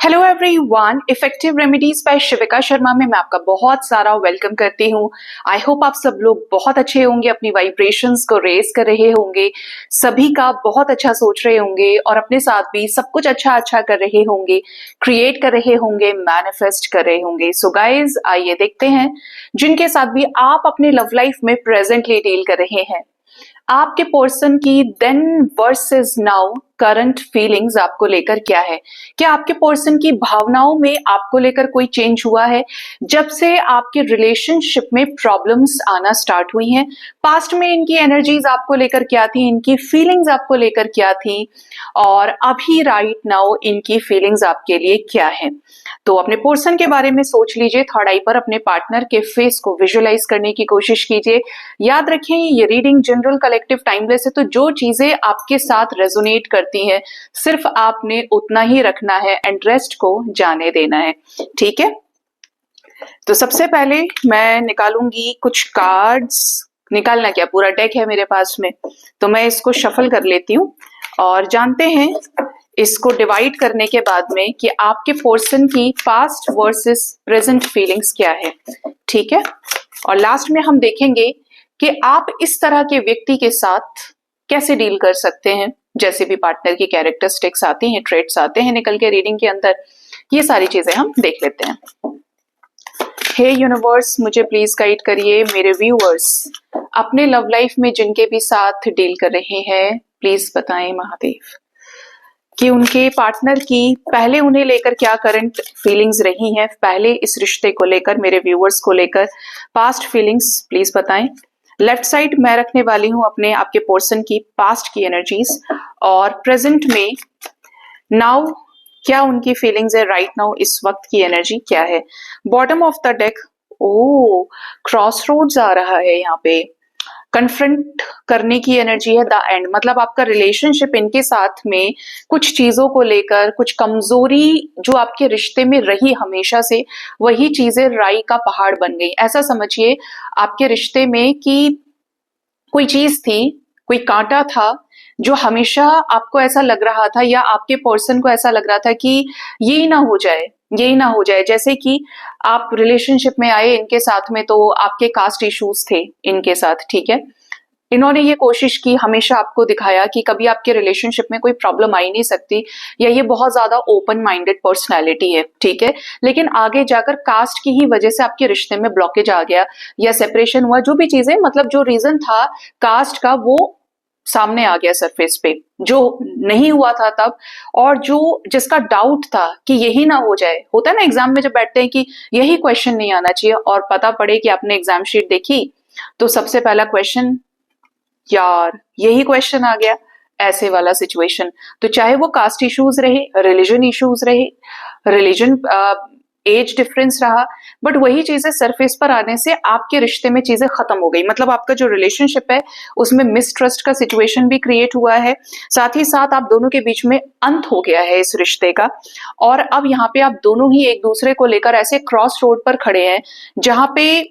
Hello everyone, effective remedies by Shivika Sharma में मैं आपका बहुत सारा वेलकम करती हूँ। आई होप आप सब लोग बहुत अच्छे होंगे, अपनी वाइब्रेशंस को रेज कर रहे होंगे, सभी का बहुत अच्छा सोच रहे होंगे और अपने साथ भी सब कुछ अच्छा अच्छा कर रहे होंगे, क्रिएट कर रहे होंगे, मैनिफेस्ट कर रहे होंगे। सो गाइज, आइए देखते हैं जिनके साथ भी आप अपने लव लाइफ में प्रेजेंटली डील कर रहे हैं, आपके पर्सन की then versus now current feelings आपको लेकर क्या है। क्या आपके पर्सन की भावनाओं में आपको लेकर कोई चेंज हुआ है जब से आपके रिलेशनशिप में प्रॉब्लम्स आना स्टार्ट हुई हैं? पास्ट में इनकी एनर्जीज आपको लेकर क्या थी, इनकी फीलिंग्स आपको लेकर क्या थी, और अभी राइट नाउ इनकी फीलिंग्स आपके लिए क्या है? तो अपने पर्सन के बारे में सोच लीजिए, थर्ड आई पर अपने पार्टनर के फेस को विजुअलाइज करने की कोशिश कीजिए। याद रखें, ये रीडिंग जनरल, कलेक्टिव, टाइमलेस है, तो जो चीजें आपके साथ रेजोनेट करती हैं सिर्फ आपने उतना ही रखना है एंड रेस्ट को जाने देना है। ठीक है, तो सबसे पहले मैं निकालूंगी कुछ कार्ड्स। निकालना क्या, पूरा डेक है मेरे पास में, तो मैं इसको शफल कर लेती हूँ और जानते हैं इसको डिवाइड करने के बाद में कि आपके पर्सन की पास्ट वर्सेस प्रेजेंट फीलिंग्स क्या है। ठीक है, और लास्ट में हम देखेंगे कि आप इस तरह के व्यक्ति के साथ कैसे डील कर सकते हैं। जैसे भी पार्टनर की कैरेक्टरिस्टिक्स आती हैं, ट्रेट्स आते हैं निकल के रीडिंग के अंदर, ये सारी चीजें हम देख लेते हैं। हे यूनिवर्स, मुझे प्लीज गाइड करिए। मेरे व्यूअर्स अपने लव लाइफ में जिनके भी साथ डील कर रहे हैं, प्लीज बताएं महादेव कि उनके पार्टनर की पहले उन्हें लेकर क्या करंट फीलिंग्स रही हैं, पहले इस रिश्ते को लेकर, मेरे व्यूअर्स को लेकर पास्ट फीलिंग्स प्लीज बताएं। लेफ्ट साइड मैं रखने वाली हूं अपने आपके पर्सन की पास्ट की एनर्जीज, और प्रेजेंट में नाउ क्या उनकी फीलिंग्स है, राइट नाउ इस वक्त की एनर्जी क्या है। Bottom of the deck, oh crossroads आ रहा है यहाँ पे, कन्फ्रंट करने की एनर्जी है, द एंड, मतलब आपका रिलेशनशिप इनके साथ में कुछ चीजों को लेकर, कुछ कमजोरी जो आपके रिश्ते में रही हमेशा से, वही चीजें राई का पहाड़ बन गई। ऐसा समझिए आपके रिश्ते में कि कोई चीज थी, कोई कांटा था जो हमेशा आपको ऐसा लग रहा था, या आपके पर्सन को ऐसा लग रहा था कि यही ना हो जाए, यही ना हो जाए। जैसे कि आप रिलेशनशिप में आए इनके साथ में, तो आपके कास्ट इश्यूज थे इनके साथ। ठीक है, इन्होंने ये कोशिश की, हमेशा आपको दिखाया कि कभी आपके रिलेशनशिप में कोई प्रॉब्लम आ ही नहीं सकती, या ये बहुत ज्यादा ओपन माइंडेड पर्सनालिटी है। ठीक है, लेकिन आगे जाकर कास्ट की ही वजह से आपके रिश्ते में ब्लॉकेज आ गया या सेपरेशन हुआ, जो भी चीजें, मतलब जो रीजन था कास्ट का वो सामने आ गया सरफेस पे, जो नहीं हुआ था तब, और जो जिसका डाउट था कि यही ना हो जाए। होता है ना एग्जाम में जब बैठते हैं कि यही क्वेश्चन नहीं आना चाहिए, और पता पड़े कि आपने एग्जाम शीट देखी तो सबसे पहला क्वेश्चन यार यही क्वेश्चन आ गया, ऐसे वाला सिचुएशन। तो चाहे वो कास्ट इश्यूज रहे, रिलीजन इश्यूज रहे, रिलीजन एज डिफरेंस रहा, बट वही चीजें सरफेस पर आने से आपके रिश्ते में चीजें खत्म हो गई। मतलब आपका जो रिलेशनशिप है उसमें मिसट्रस्ट का सिचुएशन भी क्रिएट हुआ है, साथ ही साथ आप दोनों के बीच में अंत हो गया है इस रिश्ते का। और अब यहाँ पे आप दोनों ही एक दूसरे को लेकर ऐसे क्रॉस रोड पर खड़े हैं जहां पे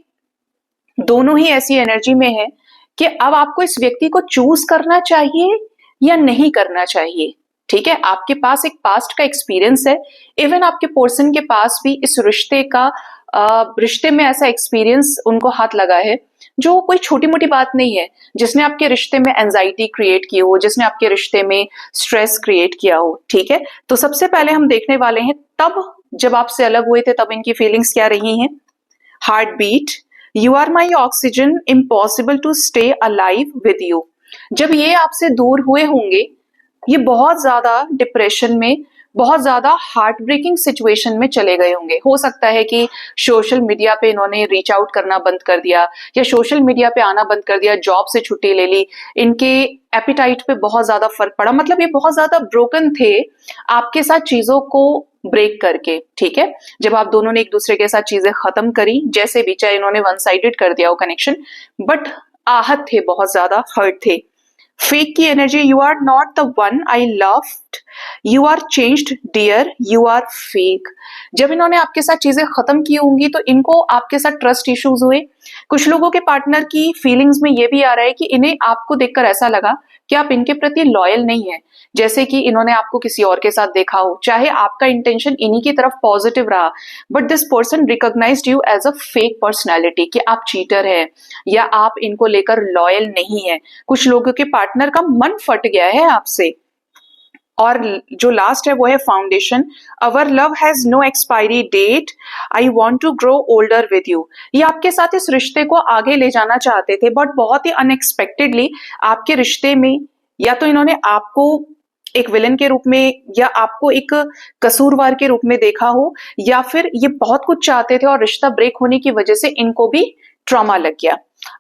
दोनों ही ऐसी एनर्जी में है कि अब आपको इस व्यक्ति को चूज करना चाहिए या नहीं करना चाहिए। ठीक है, आपके पास एक पास्ट का एक्सपीरियंस है, इवन आपके पर्सन के पास भी इस रिश्ते का रिश्ते में ऐसा एक्सपीरियंस उनको हाथ लगा है जो कोई छोटी मोटी बात नहीं है, जिसने आपके रिश्ते में एंजाइटी क्रिएट की हो, जिसने आपके रिश्ते में स्ट्रेस क्रिएट किया हो। ठीक है, तो सबसे पहले हम देखने वाले हैं तब जब आपसे अलग हुए थे तब इनकी फीलिंग्स क्या रही हैं। Heartbeat, you are my oxygen, impossible to stay alive with you. जब ये आपसे दूर हुए होंगे, ये बहुत ज्यादा डिप्रेशन में, बहुत ज्यादा हार्ट ब्रेकिंग सिचुएशन में चले गए होंगे। हो सकता है कि सोशल मीडिया पे इन्होंने रीच आउट करना बंद कर दिया, या सोशल मीडिया पे आना बंद कर दिया, जॉब से छुट्टी ले ली, इनके एपिटाइट पे बहुत ज्यादा फर्क पड़ा। मतलब ये बहुत ज्यादा ब्रोकन थे आपके साथ चीजों को ब्रेक करके। ठीक है, जब आप दोनों ने एक दूसरे के साथ चीजें खत्म करी, जैसे भी, चाहे इन्होंने वन साइडेड कर दिया हो कनेक्शन, बट आहत थे, बहुत ज्यादा हर्ट थे। फेक की energy, you are not the one I loved, you are changed dear, you are fake. जब इन्होंने आपके साथ चीजें खत्म की होंगी तो इनको आपके साथ ट्रस्ट इश्यूज हुए, कुछ लोगों के पार्टनर की फीलिंग्स में ये भी आ रहा है कि इन्हें आपको देखकर ऐसा लगा कि आप इनके प्रति लॉयल नहीं है, जैसे कि इन्होंने आपको किसी और के साथ देखा हो, चाहे आपका इंटेंशन इन्हीं की तरफ पॉजिटिव रहा, but this person recognised you as a fake personality कि आप चीटर है या आप इनको लेकर लॉयल नहीं है। कुछ लोगों के पार्टनर का मन फट गया है आपसे। और जो लास्ट है वो है foundation. Our love has no expiry date, I want to grow older with you. ये आपके साथ इस रिश्ते को आगे ले जाना चाहते थे, बट बहुत ही अनएक्सपेक्टेडली आपके रिश्ते में या तो इन्होंने आपको एक विलन के रूप में या आपको एक कसूरवार के रूप में देखा हो, या फिर ये बहुत कुछ चाहते थे और रिश्ता ब्रेक होने की वजह से इनको भी ट्रॉमा लग गया।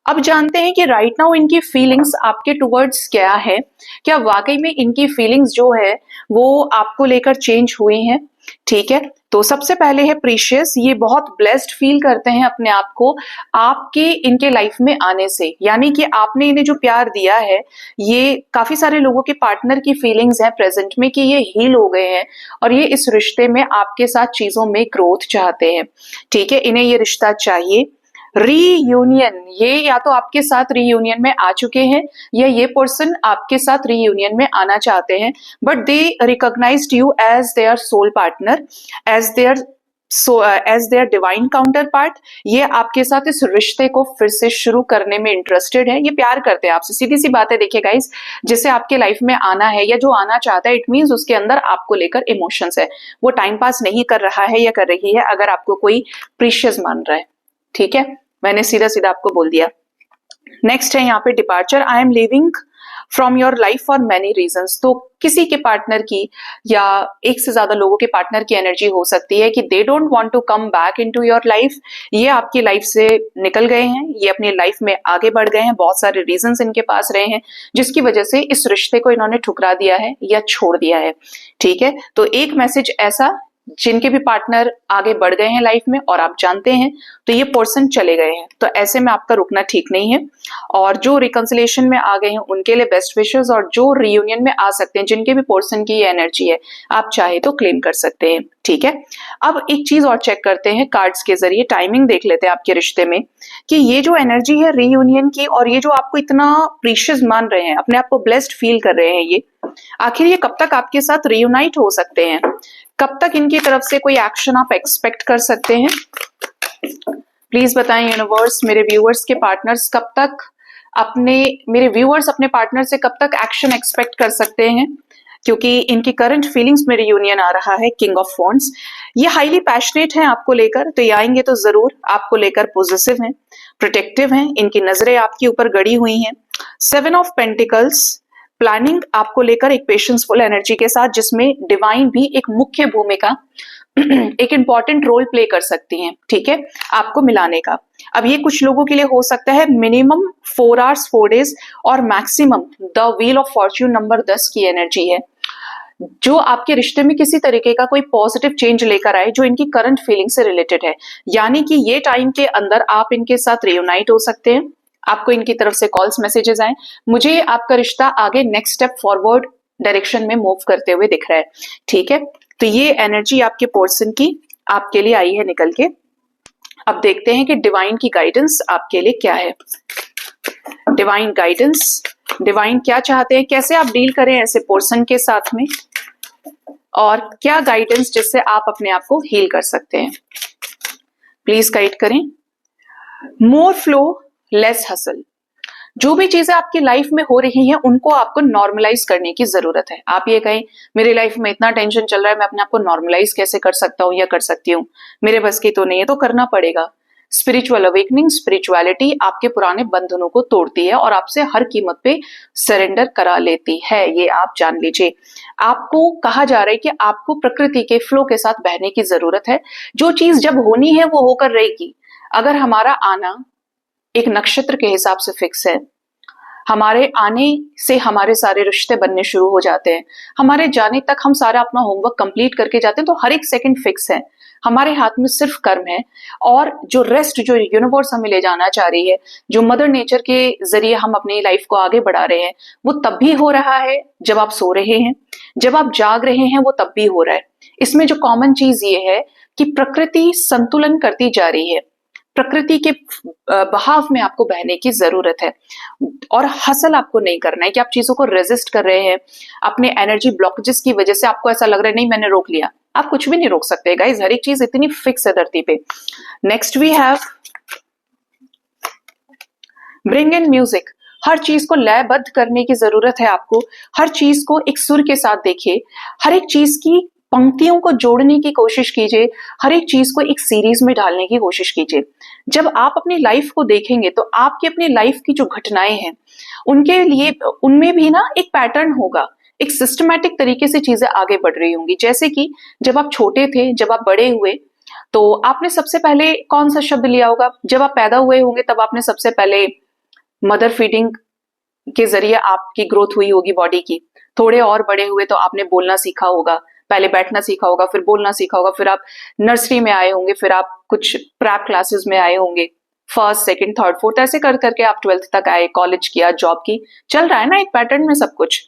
अब जानते हैं कि राइट नाउ इनकी फीलिंग्स आपके टुवर्ड्स क्या है। क्या वाकई में इनकी फीलिंग्स जो है वो आपको लेकर चेंज हुई हैं? ठीक है, तो सबसे पहले है प्रीशियस। ये बहुत ब्लेस्ड फील करते हैं अपने आप को आपके इनके लाइफ में आने से, यानी कि आपने इन्हें जो प्यार दिया है, ये काफी सारे लोगों के पार्टनर की फीलिंग्स हैं प्रेजेंट में कि ये हील हो गए हैं और ये इस रिश्ते में आपके साथ चीजों में ग्रोथ चाहते हैं। ठीक है, इन्हें ये रिश्ता चाहिए। रीयूनियन, ये या तो आपके साथ रीयूनियन में आ चुके हैं या ये पर्सन आपके साथ रीयूनियन में आना चाहते हैं, but they recognized you as their soul partner, as their divine counterpart. ये आपके साथ इस रिश्ते को फिर से शुरू करने में इंटरेस्टेड है, ये प्यार करते हैं आपसे। सीधी सी बात है, देखिए गाइस, जिसे आपके लाइफ में आना है या जो आना चाहता है, इट मीन्स उसके अंदर आपको लेकर इमोशंस है, वो टाइम पास नहीं कर रहा है या कर रही है अगर आपको कोई प्रीशियस मान रहा है। ठीक है, मैंने सीधा सीधा आपको बोल दिया। नेक्स्ट है यहाँ पे departure. I am living from your life for many reasons. तो किसी के पार्टनर की या एक से ज्यादा लोगों के पार्टनर की एनर्जी हो सकती है कि they don't want to come back into your life. ये आपकी लाइफ से निकल गए हैं, ये अपनी लाइफ में आगे बढ़ गए हैं, बहुत सारे रीजंस इनके पास रहे हैं जिसकी वजह से इस रिश्ते को इन्होंने ठुकरा दिया है या छोड़ दिया है। ठीक है, तो एक मैसेज ऐसा, जिनके भी पार्टनर आगे बढ़ गए हैं लाइफ में और आप जानते हैं, तो ये पर्सन चले गए हैं, तो ऐसे में आपका रुकना ठीक नहीं है। और जो रिकंसिलिएशन में आ गए हैं उनके लिए बेस्ट विशेस, और जो रियूनियन में आ सकते हैं, जिनके भी पर्सन की ये एनर्जी है, आप चाहे तो क्लेम कर सकते हैं। ठीक है, अब एक चीज और चेक करते हैं कार्ड्स के जरिए, टाइमिंग देख लेते हैं आपके रिश्ते में कि ये जो एनर्जी है रीयूनियन की, और ये जो आपको इतना प्रीशियस मान रहे हैं, अपने आप को ब्लेस्ड फील कर रहे हैं, ये आखिर ये कब तक आपके साथ रीयूनाइट हो सकते हैं? कब तक इनकी तरफ से कोई एक्शन आप एक्सपेक्ट कर सकते हैं? प्लीज बताएं यूनिवर्स, मेरे व्यूअर्स के पार्टनर्स कब तक मेरे व्यूअर्स अपने पार्टनर से कब तक एक्शन एक्सपेक्ट कर सकते हैं, क्योंकि इनकी करंट फीलिंग्स में रियूनियन आ रहा है। किंग ऑफ वॉन्ड्स, ये हाईली पैशनेट हैं आपको लेकर, तो ये आएंगे तो जरूर आपको लेकर पॉजिटिव हैं, प्रोटेक्टिव हैं, इनकी नजरें आपके ऊपर गड़ी हुई हैं। 7 ऑफ पेंटिकल्स, प्लानिंग आपको लेकर एक पेशेंसफुल एनर्जी के साथ, जिसमें डिवाइन भी एक मुख्य भूमिका एक इंपॉर्टेंट रोल प्ले कर सकती हैं। ठीक है, आपको मिलाने का। अब ये कुछ लोगों के लिए हो सकता है मिनिमम 4 आवर्स 4 डेज, और maximum the wheel of Fortune number 10 की एनर्जी है, जो आपके रिश्ते में किसी तरीके का कोई पॉजिटिव चेंज लेकर आए जो इनकी करंट फीलिंग से रिलेटेड है। यानी कि ये टाइम के अंदर आप इनके साथ रियूनाइट हो सकते हैं, आपको इनकी तरफ से कॉल्स मैसेजेस आए, मुझे आपका रिश्ता आगे नेक्स्ट स्टेप फॉरवर्ड डायरेक्शन में मूव करते हुए दिख रहा है। ठीक है, तो ये एनर्जी आपके पर्सन की आपके लिए आई है निकल के। अब देखते हैं कि डिवाइन की गाइडेंस आपके लिए क्या है। डिवाइन गाइडेंस, डिवाइन क्या चाहते हैं, कैसे आप डील करें ऐसे पर्सन के साथ में, और क्या गाइडेंस जिससे आप अपने आप को हील कर सकते हैं। प्लीज गाइड करें। मोर फ्लो लेस हसल। जो भी चीजें आपकी लाइफ में हो रही हैं उनको आपको नॉर्मलाइज करने की जरूरत है। आप ये कहें मेरी लाइफ में इतना टेंशन चल रहा है, मैं अपने आप को नॉर्मलाइज कैसे कर सकता हूं या कर सकती हूँ, मेरे बस की तो नहीं है, तो करना पड़ेगा। स्पिरिचुअल अवेकनिंग, स्पिरिचुअलिटी आपके पुराने बंधनों को तोड़ती है और आपसे हर कीमत पे सरेंडर करा लेती है, ये आप जान लीजिए। आपको कहा जा रहा है कि आपको प्रकृति के फ्लो के साथ बहने की जरूरत है। जो चीज जब होनी है वो होकर रहेगी। अगर हमारा आना एक नक्षत्र के हिसाब से फिक्स है, हमारे आने से हमारे सारे रिश्ते बनने शुरू हो जाते हैं, हमारे जाने तक हम सारा अपना होमवर्क कंप्लीट करके जाते हैं, तो हर एक सेकंड फिक्स है। हमारे हाथ में सिर्फ कर्म है, और जो रेस्ट जो यूनिवर्स हमें ले जाना चाह रही है, जो मदर नेचर के जरिए हम अपनी लाइफ को आगे बढ़ा रहे हैं, वो तब भी हो रहा है जब आप सो रहे हैं, जब आप जाग रहे हैं वो तब भी हो रहा है। इसमें जो कॉमन चीज ये है कि प्रकृति संतुलन करती जा रही है। प्रकृति के बहाव में आपको बहने की जरूरत है। और हसल आपको नहीं करना है कि आप चीजों को रेजिस्ट कर रहे हैं, अपने एनर्जी ब्लॉकेजेस की वजह से आपको ऐसा लग रहा है नहीं मैंने रोक लिया। आप कुछ भी नहीं रोक सकते गाइस, हर एक चीज इतनी फिक्स है धरती पे। Next we have bring in music. हर चीज को लयबद्ध करने की जरूरत है आपको, हर चीज को एक सुर के साथ देखिए, हर एक चीज की पंक्तियों को जोड़ने की कोशिश कीजिए, हर एक चीज को एक सीरीज में डालने की कोशिश कीजिए। जब आप अपनी लाइफ को देखेंगे तो आपकी अपनी लाइफ की जो घटनाएं हैं उनके लिए उनमें भी ना एक पैटर्न होगा, एक सिस्टमैटिक तरीके से चीजें आगे बढ़ रही होंगी। जैसे कि जब आप छोटे थे, जब आप बड़े हुए, तो आपने सबसे पहले कौन सा शब्द लिया होगा? जब आप पैदा हुए होंगे तब आपने सबसे पहले मदर फीडिंग के जरिए आपकी ग्रोथ हुई होगी बॉडी की। थोड़े और बड़े हुए तो आपने बोलना सीखा होगा, पहले बैठना सीखा होगा, फिर बोलना सीखा होगा, फिर आप नर्सरी में आए होंगे, फिर आप कुछ प्रैप क्लासेस में आए होंगे, फर्स्ट सेकंड थर्ड फोर्थ ऐसे कर करके आप 12th तक आए, कॉलेज किया, जॉब की। चल रहा है ना एक पैटर्न में सब कुछ।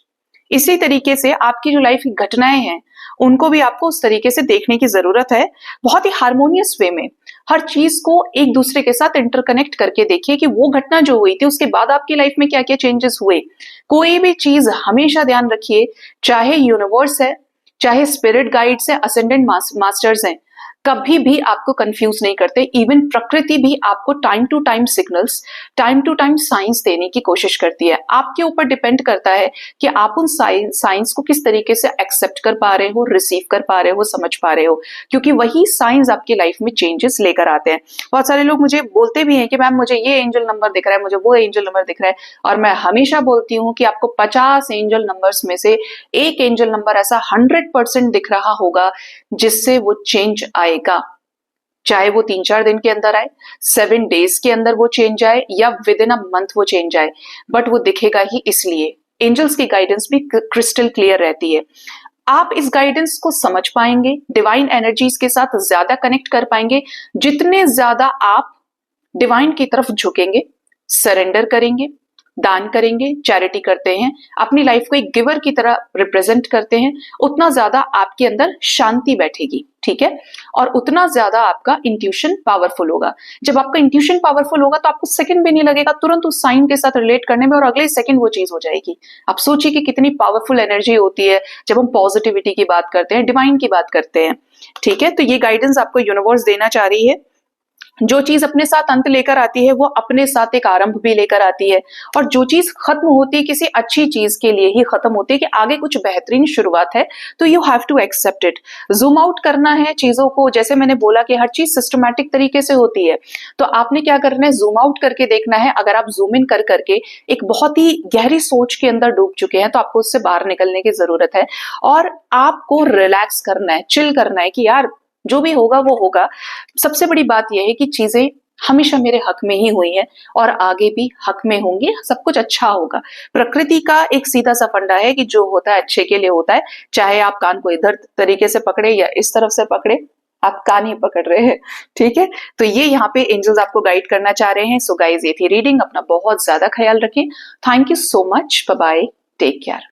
इसी तरीके से आपकी जो लाइफ की घटनाएं हैं उनको भी आपको उस तरीके से देखने की जरूरत है, बहुत ही हार्मोनियस वे में। हर चीज को एक दूसरे के साथ इंटरकनेक्ट करके देखिए कि वो घटना जो हुई थी उसके बाद आपकी लाइफ में क्या क्या चेंजेस हुए। कोई भी चीज हमेशा ध्यान रखिए, चाहे यूनिवर्स है, चाहे स्पिरिट गाइड्स है, असेंडेंट मास्टर्स हैं, कभी भी आपको कंफ्यूज नहीं करते। इवन प्रकृति भी आपको time to time signals, time to time signs देने की कोशिश करती है। आपके ऊपर डिपेंड करता है कि आप उन साइंस को किस तरीके से एक्सेप्ट कर पा रहे हो, रिसीव कर पा रहे हो, समझ पा रहे हो, क्योंकि वही साइंस आपकी लाइफ में चेंजेस लेकर आते हैं। बहुत सारे लोग मुझे बोलते भी हैं कि मैम मुझे ये एंजल नंबर दिख रहा है, मुझे वो एंजल नंबर दिख रहा है, और मैं हमेशा बोलती हूँ कि आपको 50 एंजल नंबर्स में से एक एंजल नंबर ऐसा 100% दिख रहा होगा जिससे वो चेंज आएगा। चाहे वो 3-4 दिन के अंदर आए, 7 डेज के अंदर वो चेंज आए, या विद इन अ मंथ वो चेंज आए, बट वो दिखेगा ही। इसलिए एंजल्स की गाइडेंस भी क्रिस्टल क्लियर रहती है। आप इस गाइडेंस को समझ पाएंगे, डिवाइन एनर्जीज के साथ ज्यादा कनेक्ट कर पाएंगे जितने ज्यादा आप डिवाइन की तरफ झुकेंगे, सरेंडर करेंगे, दान करेंगे, चैरिटी करते हैं, अपनी लाइफ को एक गिवर की तरह रिप्रेजेंट करते हैं, उतना ज्यादा आपके अंदर शांति बैठेगी, ठीक है? और उतना ज्यादा आपका इंट्यूशन पावरफुल होगा। जब आपका इंट्यूशन पावरफुल होगा तो आपको सेकंड भी नहीं लगेगा तुरंत उस साइन के साथ रिलेट करने में, और अगले सेकंड वो चीज हो जाएगी। आप सोचिए कि कितनी पावरफुल एनर्जी होती है जब हम पॉजिटिविटी की बात करते हैं, डिवाइन की बात करते हैं, ठीक है? तो ये गाइडेंस आपको यूनिवर्स देना चाह रही है। जो चीज अपने साथ अंत लेकर आती है वो अपने साथ एक आरंभ भी लेकर आती है, और जो चीज खत्म होती है किसी अच्छी चीज के लिए ही खत्म होती है कि आगे कुछ बेहतरीन शुरुआत है, तो you have to accept it. Zoom out करना है चीजों को, जैसे मैंने बोला कि हर चीज सिस्टमैटिक तरीके से होती है, तो आपने क्या करना है, जूम आउट करके देखना है। अगर आप जूम इन कर करके एक बहुत ही गहरी सोच के अंदर डूब चुके हैं तो आपको उससे बाहर निकलने की जरूरत है, और आपको रिलैक्स करना है, चिल करना है कि यार जो भी होगा वो होगा। सबसे बड़ी बात यह है कि चीजें हमेशा मेरे हक में ही हुई हैं और आगे भी हक में होंगी, सब कुछ अच्छा होगा। प्रकृति का एक सीधा सा फंडा है कि जो होता है अच्छे के लिए होता है, चाहे आप कान को इधर तरीके से पकड़े या इस तरफ से पकड़े, आप कान ही पकड़ रहे हैं, ठीक है? तो ये यहाँ पे एंजल्स आपको गाइड करना चाह रहे हैं। सो गाइज, ये थी रीडिंग। अपना बहुत ज्यादा ख्याल रखें। Thank you so much, bye bye, take care.